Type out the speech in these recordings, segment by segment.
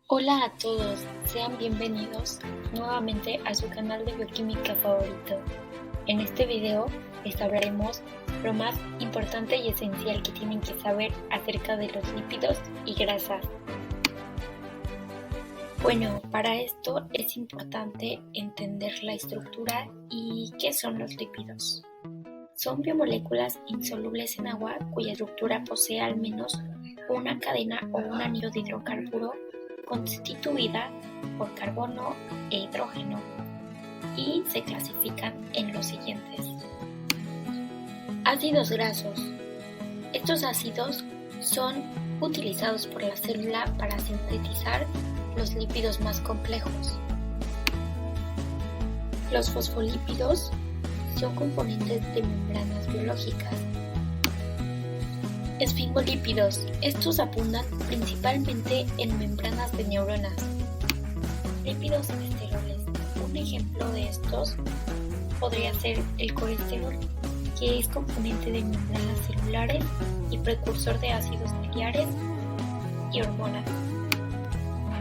Hola a todos, sean bienvenidos nuevamente a su canal de bioquímica favorito. En este video les hablaremos lo más importante y esencial que tienen que saber acerca de los lípidos y grasas. Bueno, para esto es importante entender la estructura y qué son los lípidos. Son biomoléculas insolubles en agua cuya estructura posee al menos una cadena o un anillo de hidrocarburo constituida por carbono e hidrógeno y se clasifican en los siguientes. Ácidos grasos. Estos ácidos son utilizados por la célula para sintetizar los lípidos más complejos. Los fosfolípidos son componentes de membranas biológicas. Esfingolípidos. Estos abundan principalmente en membranas de neuronas. Lípidos esteroles. Un ejemplo de estos podría ser el colesterol, que es componente de membranas celulares y precursor de ácidos biliares y hormonas.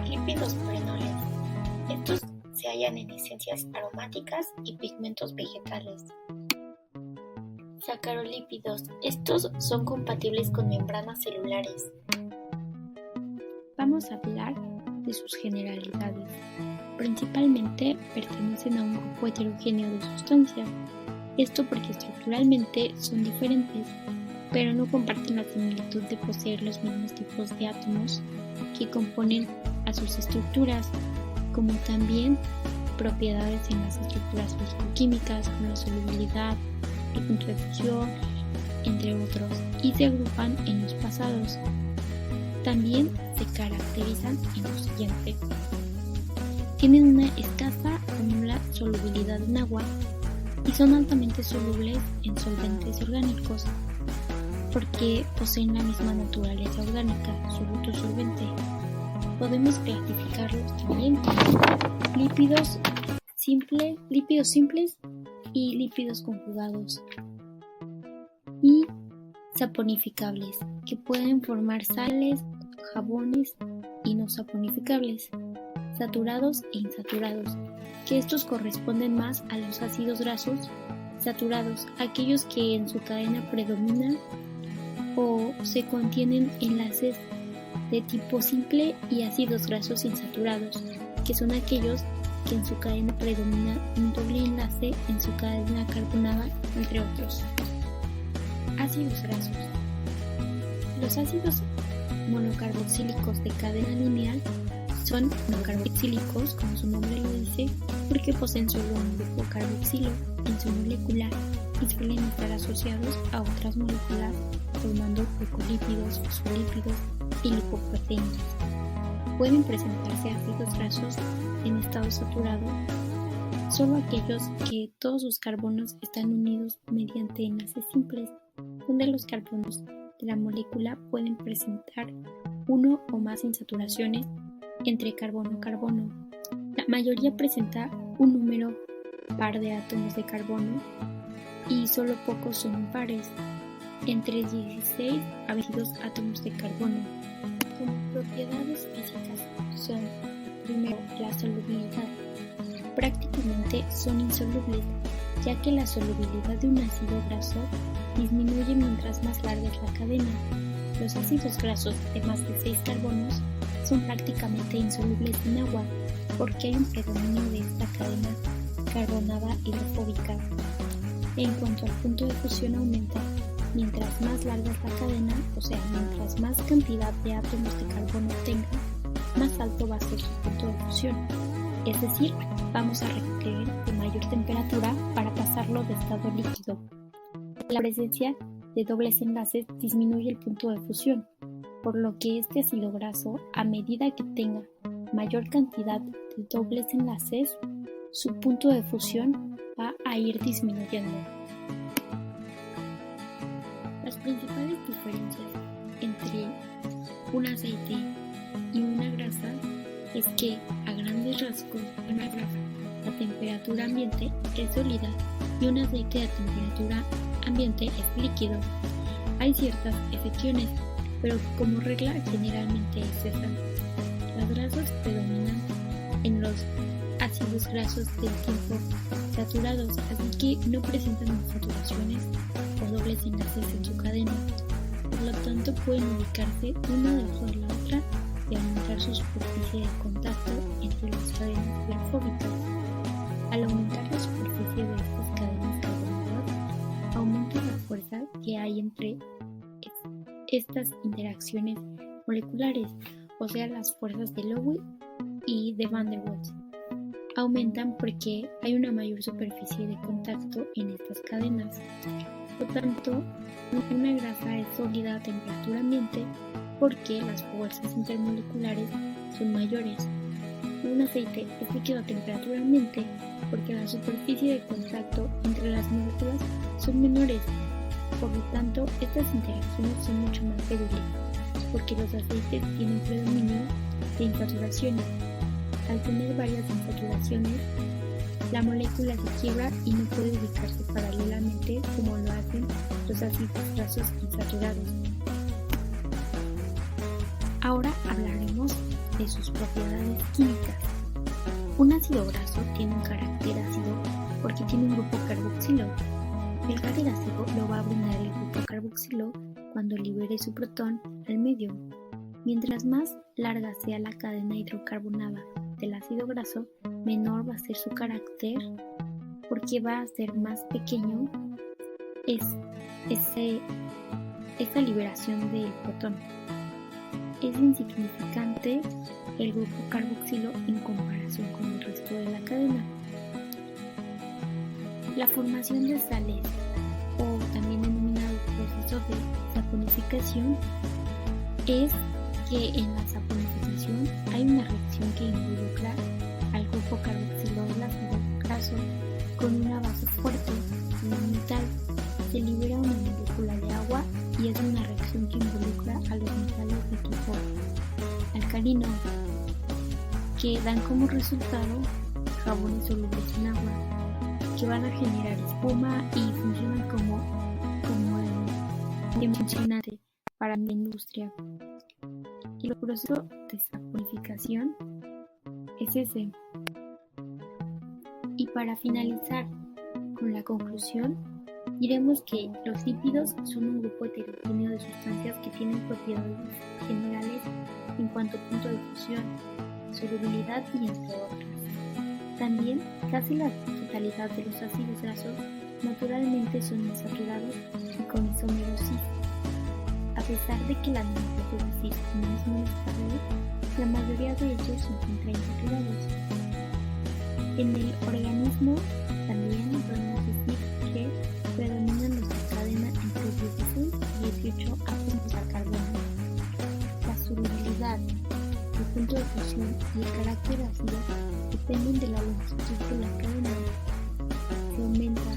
Lípidos prenoles. Estos se hallan en esencias aromáticas y pigmentos vegetales. Sacarolípidos. Estos son compatibles con membranas celulares. Vamos a hablar de sus generalidades. Principalmente pertenecen a un grupo heterogéneo de sustancias. Esto porque estructuralmente son diferentes, pero no comparten la similitud de poseer los mismos tipos de átomos que componen a sus estructuras, como también propiedades en las estructuras físico-químicas como la solubilidad, el punto de fusión, entre otros, y se agrupan en los pasados. También se caracterizan en lo siguiente. Tienen una escasa o nula solubilidad en agua y son altamente solubles en solventes orgánicos porque poseen la misma naturaleza orgánica, soluto solvente. Podemos clasificarlos también como lípidos simples y lípidos conjugados y saponificables, que pueden formar sales, jabones y no saponificables, saturados e insaturados, que estos corresponden más a los ácidos grasos saturados, aquellos que en su cadena predominan o se contienen enlaces de tipo simple, y ácidos grasos insaturados, que son aquellos que en su cadena predomina un doble enlace en su cadena carbonada, entre otros. Ácidos grasos. Los ácidos monocarboxílicos de cadena lineal son monocarboxílicos, como su nombre lo dice, porque poseen solo un grupo carboxilo en su molécula y suelen estar asociados a otras moléculas formando glucolípidos, fosfolípidos y lipoproteínas. Pueden presentarse ácidos grasos en estado saturado solo aquellos que todos sus carbonos están unidos mediante enlaces simples, donde los carbonos de la molécula pueden presentar uno o más insaturaciones entre carbono-carbono. La mayoría presenta un número par de átomos de carbono y solo pocos son impares, entre 16 a 22 átomos de carbono. Como propiedades físicas son, primero, la solubilidad. Prácticamente son insolubles, ya que la solubilidad de un ácido graso disminuye mientras más larga es la cadena. Los ácidos grasos de más de 6 carbonos son prácticamente insolubles en agua, porque hay un predominio de esta cadena carbonada hidrofóbica. En cuanto al punto de fusión aumenta, mientras más larga es la cadena, o sea, mientras más cantidad de átomos de carbono tenga, más alto va a ser su punto de fusión. Es decir, vamos a requerir de mayor temperatura para pasarlo de estado líquido. La presencia de dobles enlaces disminuye el punto de fusión, por lo que este ácido graso, a medida que tenga mayor cantidad de dobles enlaces, su punto de fusión va a ir disminuyendo. Las principales diferencias entre un aceite y una grasa es que, a grandes rasgos, una grasa a temperatura ambiente es sólida y un aceite a temperatura ambiente es líquido. Hay ciertas excepciones, pero como regla generalmente es esa. Las grasos predominan en los ácidos grasos del tiempo saturados, así que no presentan saturaciones o dobles enlaces en su cadena. Por lo tanto, pueden ubicarse una debajo de la otra y aumentar su superficie de contacto entre las cadenas hidrofóbicas. Al aumentar la superficie de estas cadenas carbonadas, aumenta la fuerza que hay entre estas interacciones moleculares, o sea, las fuerzas de Lewis y de Van der Waals. Aumentan porque hay una mayor superficie de contacto en estas cadenas. Por tanto, una grasa es sólida a temperatura ambiente porque las fuerzas intermoleculares son mayores. Un aceite es líquido a temperatura ambiente porque la superficie de contacto entre las moléculas son menores. Por lo tanto, estas interacciones son mucho más débiles porque los aceites tienen predominio de insaturaciones. Al tener varias insaturaciones, la molécula se quiebra y no puede ubicarse paralelamente como lo hacen los ácidos grasos insaturados. Ahora hablaremos de sus propiedades químicas. Un ácido graso tiene un carácter ácido porque tiene un grupo carboxilo. El carácter ácido lo va a brindar el grupo carboxilo cuando libere su protón al medio. Mientras más larga sea la cadena hidrocarbonada del ácido graso, menor va a ser su carácter porque va a ser más pequeño esta liberación del protón. Es insignificante el grupo carboxilo en comparación con el resto de la cadena. La formación de sales, o también denominado proceso de saponificación, es que en la saponificación hay una reacción que involucra al grupo carboxilo del ácido graso con una base fuerte en un metal. Se libera una molécula de agua y es una reacción que involucra a los metales de tipo alcalino, que dan como resultado jabones solubles en agua, que van a generar espuma y funcionan como emulsionante para la industria. Y el proceso de saponificación es ese. Y para finalizar con la conclusión, diremos que los lípidos son un grupo heterogéneo de sustancias que tienen propiedades generales en cuanto a punto de fusión, solubilidad y entre otras. También, casi la totalidad de los ácidos grasos naturalmente son insaturados y con isómeros cis. A pesar de que la nomenclatura cis no es muy estable, la mayoría de ellos se encuentran insaturados. En el organismo también podemos decir que predominan los que cadenan entre 16 y 18 átomos al carbono. La solubilidad, el punto de fusión y el carácter ácido dependen de la longitud de la cadena. Se aumenta